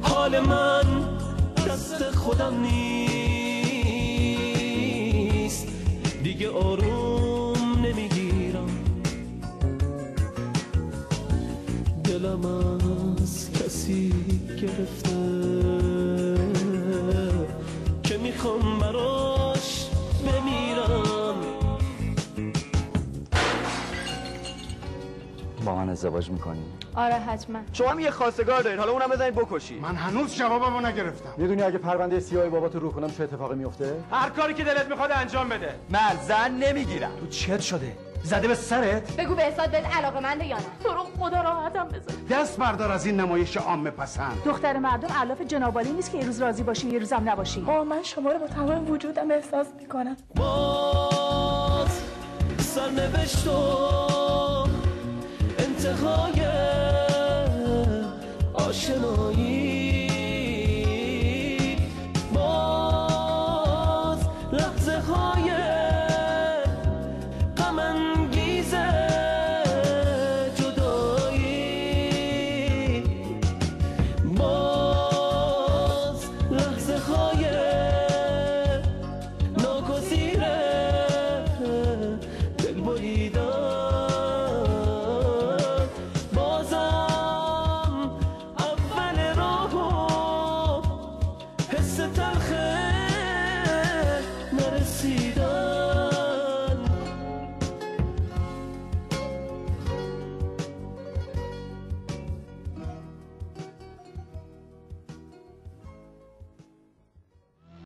حال من دست خودم نیست، دیگه آروم نمیگیرم، دلم از کسی گرفته که میخوام براش بمیرم. با من ازدواج میکنی؟ آره حتما. شما هم یه خواستگار دارید، حالا اونم بزنید بکشید. من هنوز جوابمو نگرفتم. میدونی اگه پرونده سیاه باباتو رو کنم چه اتفاقی میفته؟ هر کاری که دلت میخواد انجام بده. من زن نمیگیرم. تو چت شده؟ زده به سرت؟ بگو به حساب بهت علاقه‌منده یا نه؟ تو رو خدا راحتم بذار. دست بردار از این نمایش عامه پسند. دختر مردم الاف جنابالی نیست که یه روز راضی باشی یه روزم نباشی. من شما رو با تمام وجودم احساس میکنم. باز سرنوشت و انتهای آشنایی